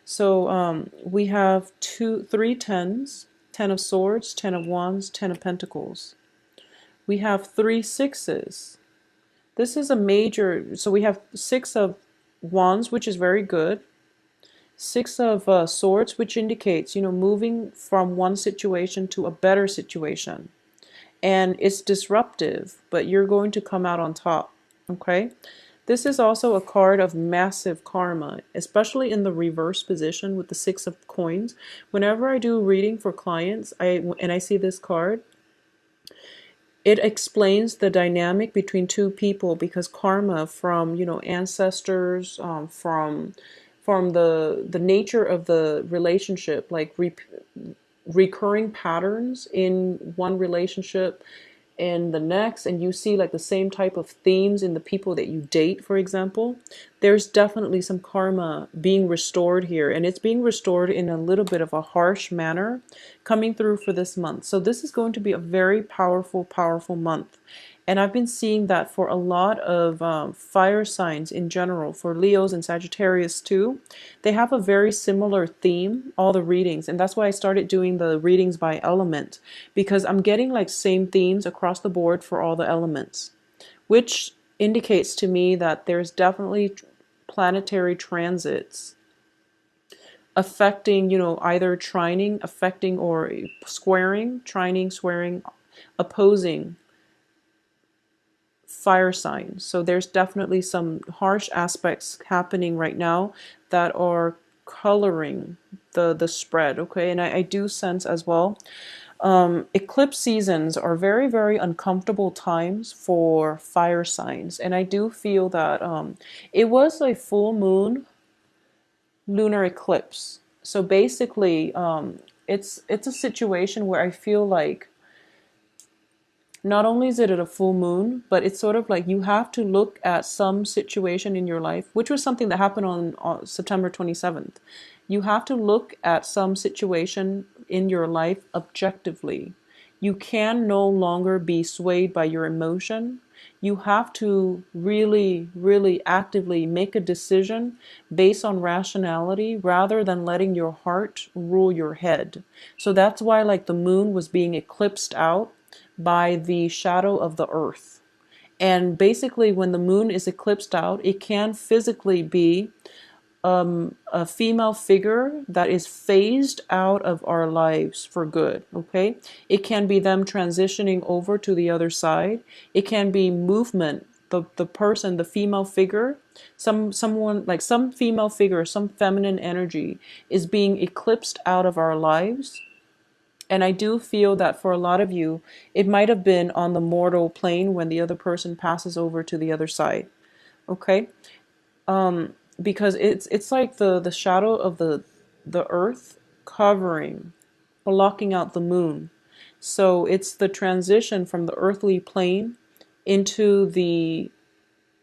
So we have three tens, 10 of Swords, 10 of Wands, 10 of Pentacles. We have three sixes. This is a major, so we have 6 of Wands, which is very good. 6 of Swords, which indicates, moving from one situation to a better situation. And it's disruptive, but you're going to come out on top. Okay? This is also a card of massive karma, especially in the reverse position with the 6 of Coins. Whenever I do reading for clients, and I see this card, it explains the dynamic between two people, because karma from ancestors, from the nature of the relationship, like recurring patterns in one relationship and the next, and you see like the same type of themes in the people that you date, for example. There's definitely some karma being restored here, and it's being restored in a little bit of a harsh manner coming through for this month. So this is going to be a very powerful month. And I've been seeing that for a lot of fire signs in general, for Leos and Sagittarius too. They have a very similar theme, all the readings. And that's why I started doing the readings by element, because I'm getting like same themes across the board for all the elements, which indicates to me that there's definitely planetary transits affecting, either trining, affecting, or squaring, trining, squaring, opposing fire signs. So there's definitely some harsh aspects happening right now that are coloring the spread. Okay, and I do sense as well, eclipse seasons are very uncomfortable times for fire signs, and I do feel that it was a full moon lunar eclipse. So basically, it's a situation where I feel like not only is it at a full moon, but it's sort of like you have to look at some situation in your life, which was something that happened on September 27th. You have to look at some situation in your life objectively. You can no longer be swayed by your emotion. You have to really actively make a decision based on rationality rather than letting your heart rule your head. So that's why like the moon was being eclipsed out by the shadow of the earth. And basically, when the moon is eclipsed out, it can physically be a female figure that is phased out of our lives for good. Okay, it can be them transitioning over to the other side. It can be movement. The person, the female figure, someone like some female figure, some feminine energy is being eclipsed out of our lives. And I do feel that for a lot of you, it might have been on the mortal plane when the other person passes over to the other side. Okay? Because it's like the shadow of the earth covering, blocking out the moon. So it's the transition from the earthly plane into the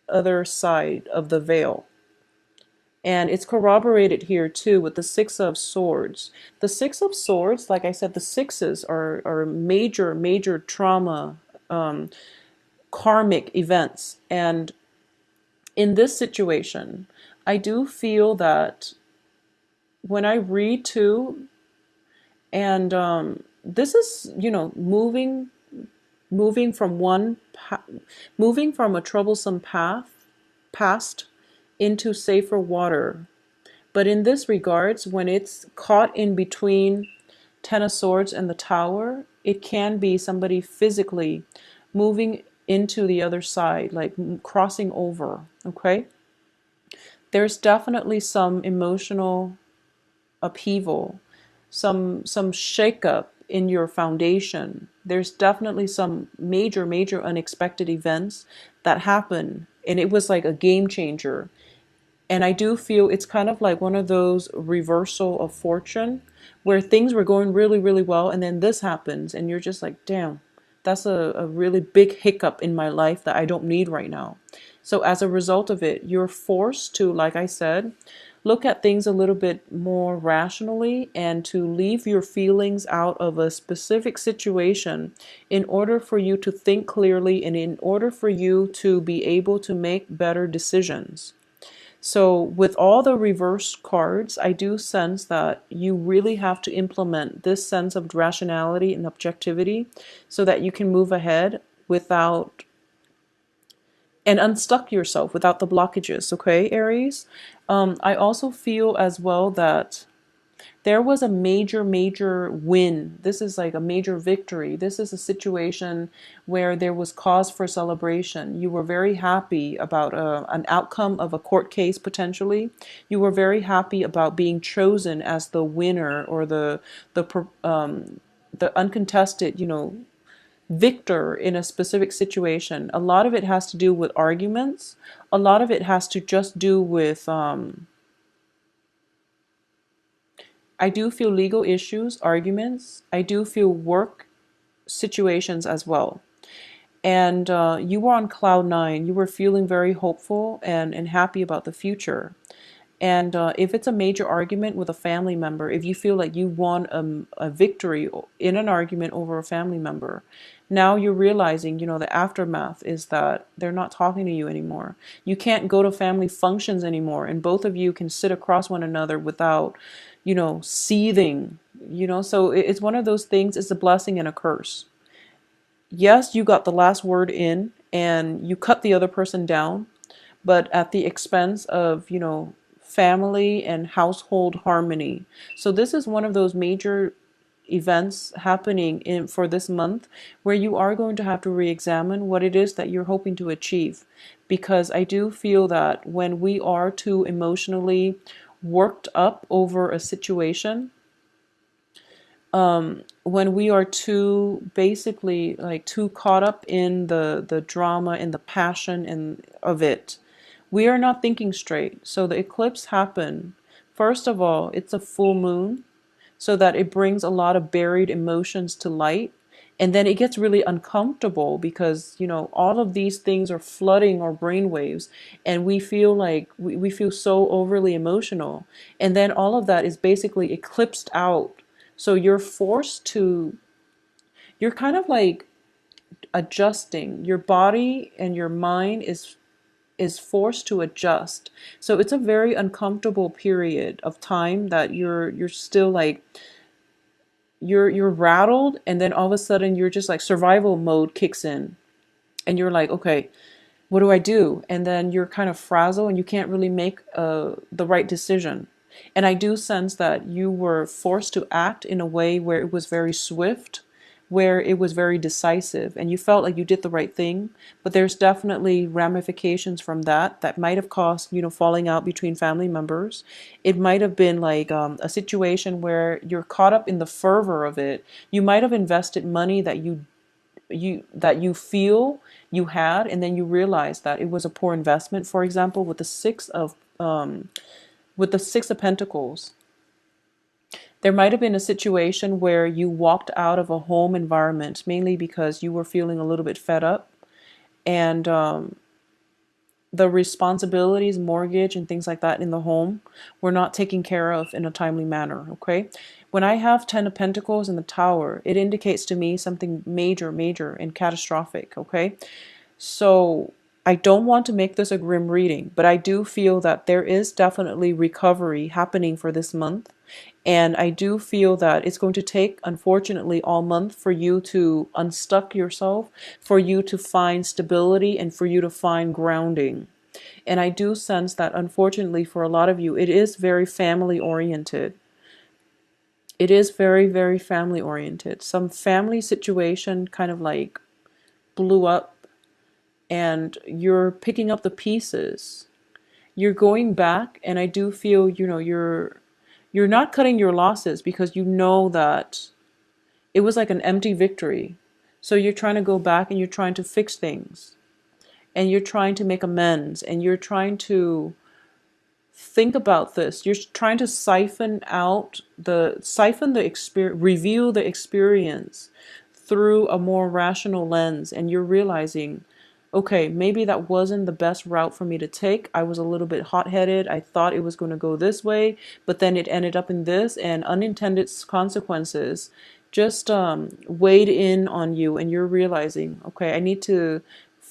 other side of the veil. And it's corroborated here too with the 6 of Swords. The 6 of Swords, like I said, the sixes are major trauma, karmic events. And in this situation, I do feel that when I read too, and this is, moving from moving from a troublesome past into safer water. But in this regards, when it's caught in between 10 of Swords and the Tower, it can be somebody physically moving into the other side, like crossing over. Okay? There's definitely some emotional upheaval, some shakeup in your foundation. There's definitely some major unexpected events that happen, and it was like a game changer. And I do feel it's kind of like one of those reversal of fortune where things were going really well, and then this happens, and you're just like, damn, that's a really big hiccup in my life that I don't need right now. So as a result of it, you're forced to, like I said, look at things a little bit more rationally and to leave your feelings out of a specific situation in order for you to think clearly and in order for you to be able to make better decisions. So with all the reverse cards, I do sense that you really have to implement this sense of rationality and objectivity so that you can move ahead without and unstuck yourself without the blockages, okay, Aries? I also feel as well that there was a major win. This is like a major victory. This is a situation where there was cause for celebration. You were very happy about an outcome of a court case potentially. You were very happy about being chosen as the winner or the uncontested, victor in a specific situation. A lot of it has to do with arguments. A lot of it has to just do with I do feel legal issues, arguments. I do feel work situations as well. And you were on cloud nine. You were feeling very hopeful and happy about the future. And if it's a major argument with a family member, if you feel like you won a victory in an argument over a family member, now you're realizing, the aftermath is that they're not talking to you anymore. You can't go to family functions anymore, and both of you can sit across one another without, seething, So it's one of those things, it's a blessing and a curse. Yes, you got the last word in and you cut the other person down, but at the expense of, family and household harmony. So this is one of those major events happening in for this month where you are going to have to re-examine what it is that you're hoping to achieve, because I do feel that when we are too emotionally worked up over a situation, when we are too basically like too caught up in the drama and the passion and of it, we are not thinking straight. So the eclipse happened. First of all, it's a full moon, so that it brings a lot of buried emotions to light. And then it gets really uncomfortable because, all of these things are flooding our brainwaves, and we feel like we feel so overly emotional. And then all of that is basically eclipsed out. So you're kind of like adjusting. Your body and your mind is forced to adjust. So it's a very uncomfortable period of time that you're still like you're rattled, and then all of a sudden you're just like survival mode kicks in, and you're like, okay, what do I do? And then you're kind of frazzled and you can't really make the right decision. And I do sense that you were forced to act in a way where it was very swift, where it was very decisive, and you felt like you did the right thing. But there's definitely ramifications from that might have caused, falling out between family members. It might have been like a situation where you're caught up in the fervor of it. You might have invested money that you feel you had, and then you realize that it was a poor investment. For example, with the six of pentacles, there might have been a situation where you walked out of a home environment mainly because you were feeling a little bit fed up, and the responsibilities, mortgage, and things like that in the home were not taken care of in a timely manner, okay? When I have 10 of Pentacles in the Tower, it indicates to me something major, and catastrophic, okay? So I don't want to make this a grim reading, but I do feel that there is definitely recovery happening for this month. And I do feel that it's going to take, unfortunately, all month for you to unstuck yourself, for you to find stability, and for you to find grounding. And I do sense that, unfortunately, for a lot of you, it is very family oriented. It is very family oriented. Some family situation kind of like blew up, and you're picking up the pieces. You're going back, and I do feel, you're not cutting your losses because you know that it was like an empty victory. So you're trying to go back and you're trying to fix things, and you're trying to make amends, and you're trying to think about this. You're trying to siphon the experience, review the experience through a more rational lens, and you're realizing, okay, maybe that wasn't the best route for me to take. I was a little bit hot-headed. I thought it was going to go this way, but then it ended up in this, and unintended consequences just weighed in on you, and you're realizing, okay, I need to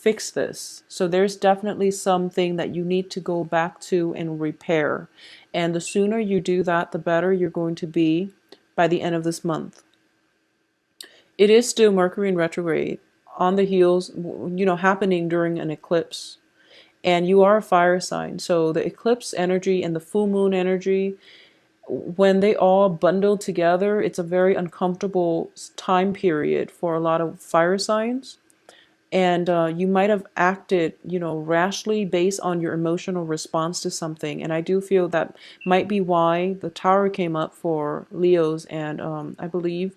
fix this. So there's definitely something that you need to go back to and repair. And the sooner you do that, the better you're going to be by the end of this month. It is still Mercury in retrograde on the heels, happening during an eclipse. And you are a fire sign. So the eclipse energy and the full moon energy, when they all bundle together, it's a very uncomfortable time period for a lot of fire signs. And you might have acted, rashly based on your emotional response to something. And I do feel that might be why the tower came up for Leos, and I believe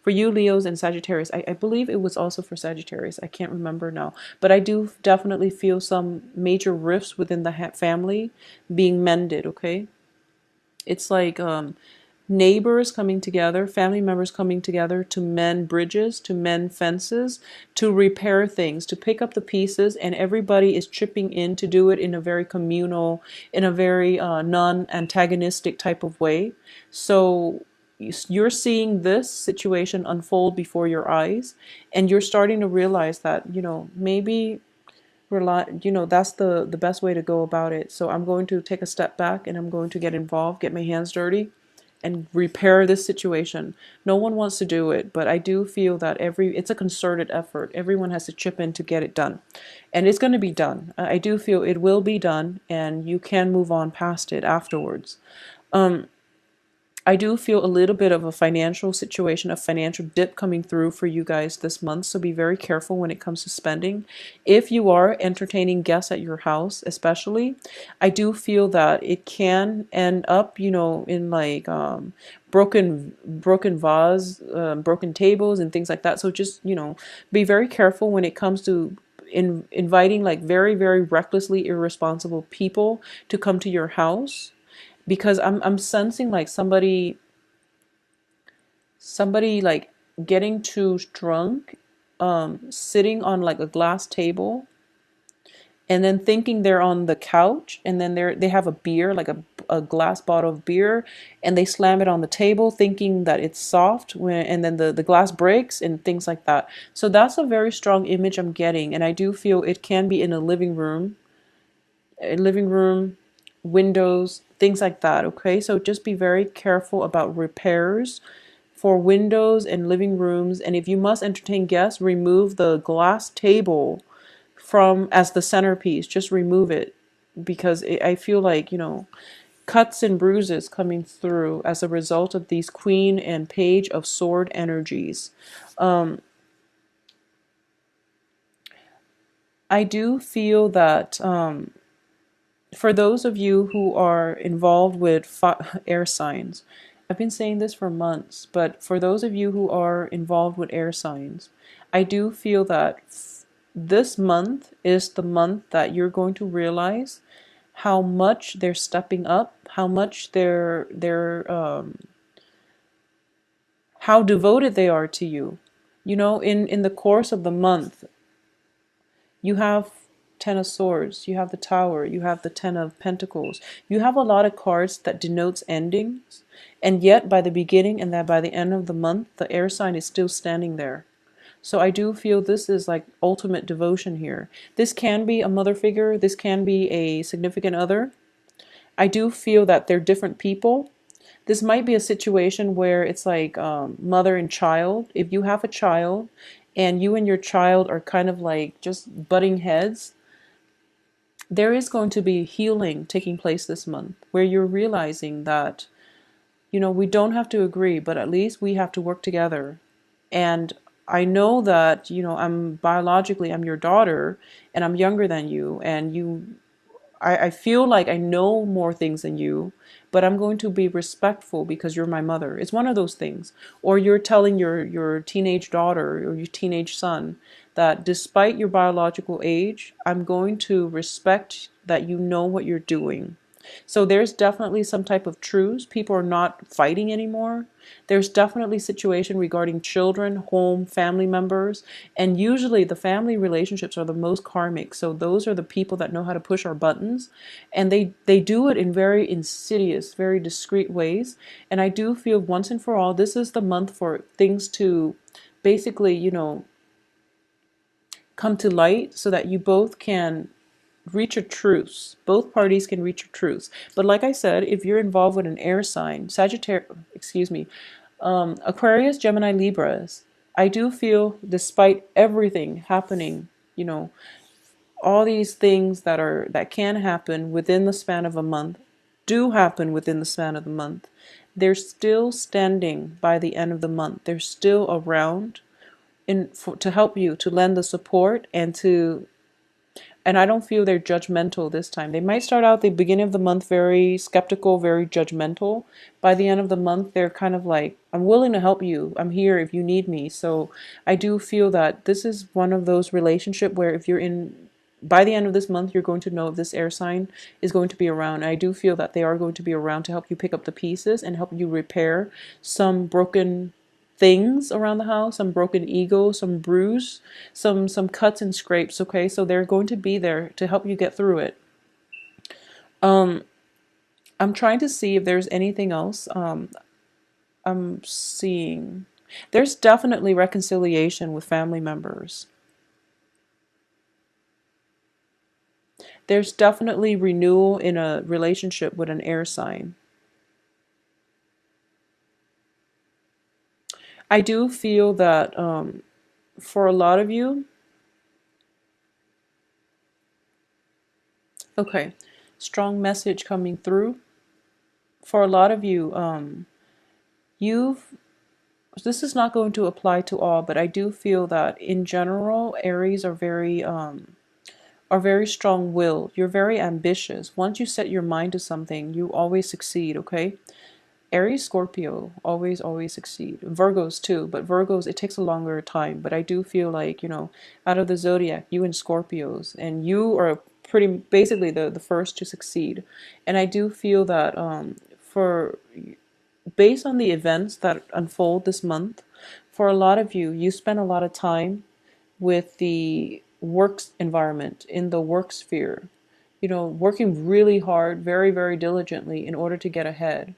for you, Leos and Sagittarius. I believe it was also for Sagittarius. I can't remember now. But I do definitely feel some major rifts within the family being mended, okay? It's like neighbors coming together, family members coming together to mend bridges, to mend fences, to repair things, to pick up the pieces, and everybody is chipping in to do it in a very communal, in a very non-antagonistic type of way. So you're seeing this situation unfold before your eyes, and you're starting to realize that, maybe that's the best way to go about it. So I'm going to take a step back and I'm going to get involved, get my hands dirty, and repair this situation. No one wants to do it, but I do feel that it's a concerted effort. Everyone has to chip in to get it done. And it's going to be done. I do feel it will be done, and you can move on past it afterwards. I do feel a little bit of a financial situation, a financial dip coming through for you guys this month. So be very careful when it comes to spending. If you are entertaining guests at your house, especially, I do feel that it can end up, in like broken vase, broken tables and things like that. So just, be very careful when it comes to inviting like very, very recklessly irresponsible people to come to your house, because I'm sensing like somebody like getting too drunk, sitting on like a glass table, and then thinking they're on the couch, and then they have a beer, like a glass bottle of beer, and they slam it on the table thinking that it's soft, and then the glass breaks and things like that. So that's a very strong image I'm getting, and I do feel it can be in a living room, windows, things like that. Okay, so just be very careful about repairs for windows and living rooms. And if you must entertain guests, remove the glass table from as the centerpiece. Just remove it, because I feel like, cuts and bruises coming through as a result of these Queen and Page of Sword energies. I do feel that for those of you who are involved with air signs, I've been saying this for months, but for those of you who are involved with air signs, I do feel that this month is the month that you're going to realize how much they're stepping up, how much how devoted they are to you. In the course of the month, you have Ten of Swords, you have the Tower, you have the Ten of Pentacles. You have a lot of cards that denotes endings, and yet by the beginning and that by the end of the month, the air sign is still standing there. So I do feel this is like ultimate devotion here. This can be a mother figure, this can be a significant other. I do feel that they're different people. This might be a situation where it's like mother and child. If you have a child and you and your child are kind of like just butting heads, there is going to be healing taking place this month where you're realizing that, we don't have to agree, but at least we have to work together. And I know that, I'm your daughter, and I'm younger than you, and I feel like I know more things than you, but I'm going to be respectful because you're my mother. It's one of those things. Or you're telling your teenage daughter or your teenage son that despite your biological age, I'm going to respect that you know what you're doing. So there's definitely some type of truce. People are not fighting anymore. There's definitely situation regarding children, home, family members, and usually the family relationships are the most karmic. So those are the people that know how to push our buttons, and they do it in very insidious, very discreet ways. And I do feel once and for all, this is the month for things to basically, come to light so that you both can reach a truce. Both parties can reach a truce. But like I said, if you're involved with an air sign, Aquarius, Gemini, Libras, I do feel despite everything happening, you know, all these things that can happen within the span of a month do happen within the span of the month. They're still standing by the end of the month. They're still around to help you, to lend the support, and I don't feel they're judgmental this time. They might start out the beginning of the month very skeptical, very judgmental. By the end of the month, they're kind of like, I'm willing to help you. I'm here if you need me. So I do feel that this is one of those relationships where if you're in, by the end of this month, you're going to know if this air sign is going to be around. I do feel that they are going to be around to help you pick up the pieces and help you repair some broken things around the house, some broken ego, some bruise, some cuts and scrapes. Okay, so they're going to be there to help you get through it. I'm trying to see if there's anything else. I'm seeing there's definitely reconciliation with family members. There's definitely renewal in a relationship with an air sign. I do feel that for a lot of you, okay, strong message coming through. For a lot of you, you've this is not going to apply to all, but I do feel that in general, Aries are very strong-willed. You're very ambitious. Once you set your mind to something, you always succeed, okay? Aries, Scorpio, always succeed. Virgos too, but Virgos, it takes a longer time. But I do feel like, out of the zodiac, you and Scorpios, and you are pretty basically the first to succeed. And I do feel that for based on the events that unfold this month, for a lot of you, you spend a lot of time with the works environment, in the work sphere, working really hard, very, very diligently in order to get ahead.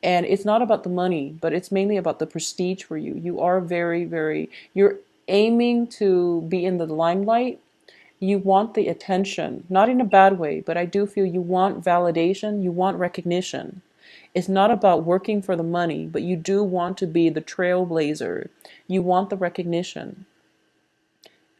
And it's not about the money, but it's mainly about the prestige for you. You are very, very, you're aiming to be in the limelight. You want the attention, not in a bad way, but I do feel you want validation, you want recognition. It's not about working for the money, but you do want to be the trailblazer. You want the recognition.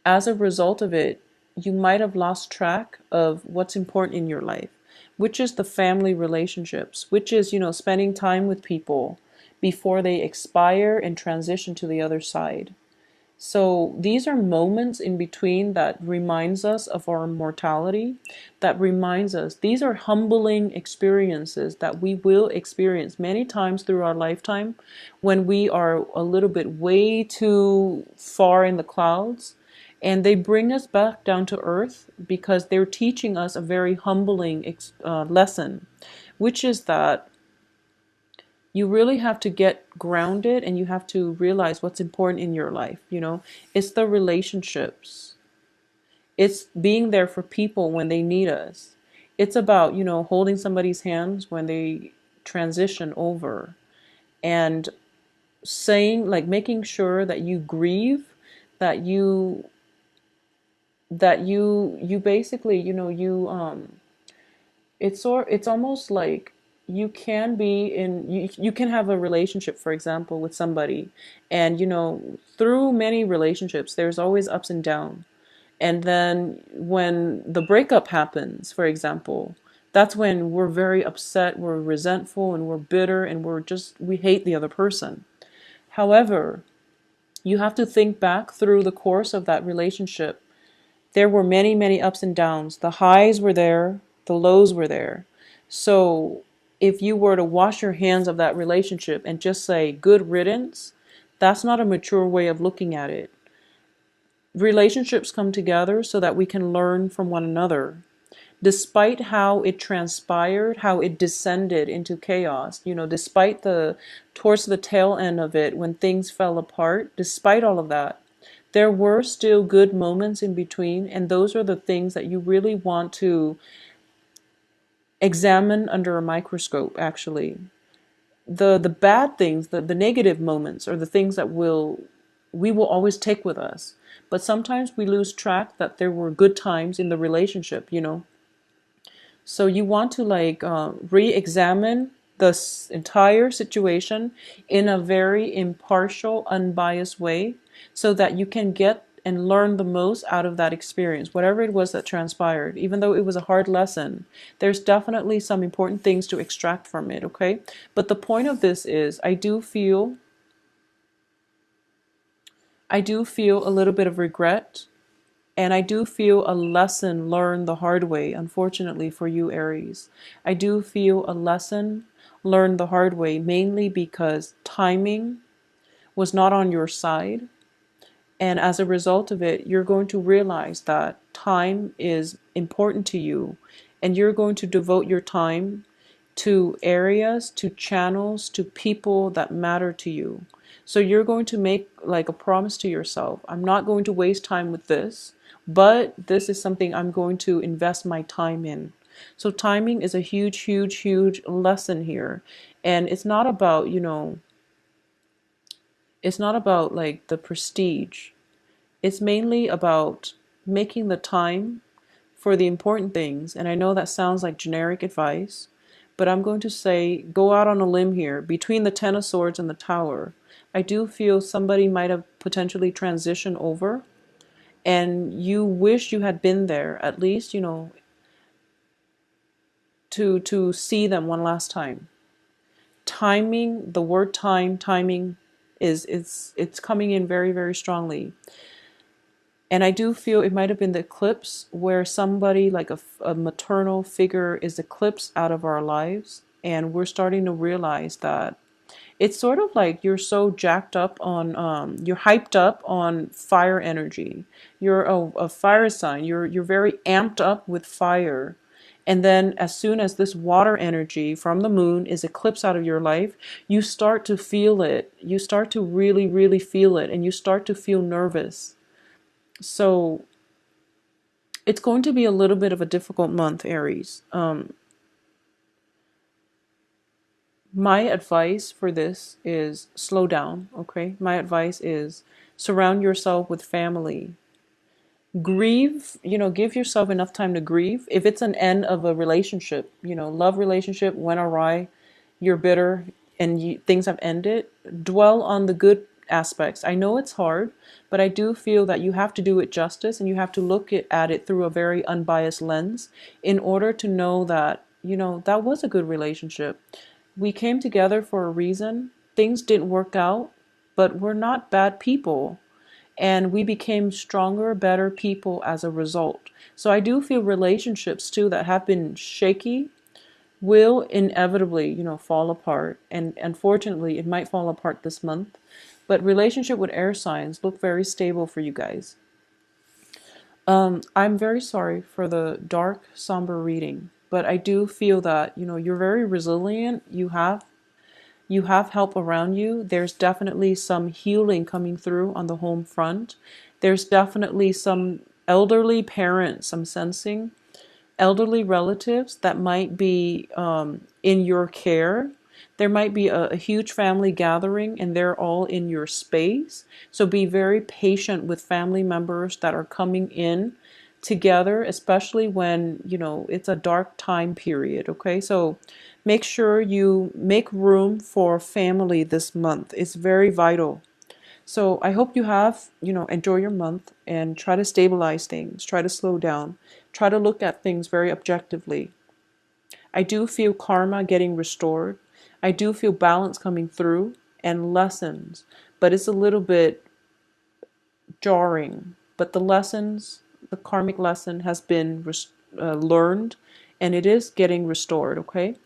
As a result of it, you might have lost track of what's important in your life, which is the family relationships, which is, spending time with people before they expire and transition to the other side. So these are moments in between that reminds us of our mortality, that reminds us these are humbling experiences that we will experience many times through our lifetime when we are a little bit way too far in the clouds. And they bring us back down to earth because they're teaching us a very humbling lesson, which is that you really have to get grounded and you have to realize what's important in your life. It's the relationships, it's being there for people when they need us. It's about, holding somebody's hands when they transition over, and saying, like, making sure that you grieve, that you basically, it's almost like you can be in you can have a relationship, for example, with somebody, and through many relationships there's always ups and downs. And then when the breakup happens, for example, that's when we're very upset, we're resentful, and we're bitter, and we hate the other person. However, you have to think back through the course of that relationship. There were many, many ups and downs. The highs were there, the lows were there. So if you were to wash your hands of that relationship and just say good riddance, that's not a mature way of looking at it. Relationships come together so that we can learn from one another. Despite how it transpired, how it descended into chaos, despite towards the tail end of it, when things fell apart, despite all of that, there were still good moments in between, and those are the things that you really want to examine under a microscope, actually. The bad things, the negative moments, are the things that will we will always take with us. But sometimes we lose track that there were good times in the relationship, you know. So you want to like re-examine the entire situation in a very impartial, unbiased way so that you can get and learn the most out of that experience, whatever it was that transpired. Even though it was a hard lesson, there's definitely some important things to extract from it, okay? But the point of this is I do feel a little bit of regret, and I do feel a lesson learned the hard way, unfortunately for you, Aries. I do feel a lesson learned the hard way, mainly because timing was not on your side. And as a result of it, you're going to realize that time is important to you, and you're going to devote your time to areas, to channels, to people that matter to you. So you're going to make like a promise to yourself. I'm not going to waste time with this, but this is something I'm going to invest my time in. So timing is a huge, huge, huge lesson here. And it's not about, you know, it's not about like the prestige. It's mainly about making the time for the important things. And I know that sounds like generic advice, but I'm going to say go out on a limb here. Between the Ten of Swords and the Tower, I do feel somebody might have potentially transitioned over, and you wish you had been there at least, you know, to see them one last time. Timing, the word timing is it's coming in very, very strongly. And I do feel it might have been the eclipse where somebody like a maternal figure is eclipsed out of our lives. And we're starting to realize that it's sort of like you're so jacked up on, you're hyped up on fire energy. You're a fire sign. You're very amped up with fire. And then as soon as this water energy from the moon is eclipsed out of your life, you start to feel it. You start to really, really feel it. And you start to feel nervous. So it's going to be a little bit of a difficult month, Aries. My advice for this is slow down, okay? My advice is surround yourself with family. Grieve, you know, give yourself enough time to grieve. If it's an end of a relationship, you know, love relationship went awry, you're bitter, and things have ended, dwell on the good aspects. I know it's hard, but I do feel that you have to do it justice and you have to look at it through a very unbiased lens in order to know that, you know, that was a good relationship. We came together for a reason. Things didn't work out, but we're not bad people, and we became stronger, better people as a result. So I do feel relationships too that have been shaky will inevitably, you know, fall apart. And unfortunately, it might fall apart this month. But relationship with air signs look very stable for you guys. I'm very sorry for the dark, somber reading, but I do feel that, you know, you're very resilient. You have help around you. There's definitely some healing coming through on the home front. There's definitely some elderly parents, I'm sensing, elderly relatives that might be in your care. There might be a huge family gathering and they're all in your space. So be very patient with family members that are coming in together, especially when, you know, it's a dark time period. Okay. So make sure you make room for family this month. It's very vital. So I hope you have, you know, enjoy your month and try to stabilize things, try to slow down, try to look at things very objectively. I do feel karma getting restored. I do feel balance coming through and lessons, but it's a little bit jarring. But the lessons, the karmic lesson has been learned, and it is getting restored, okay?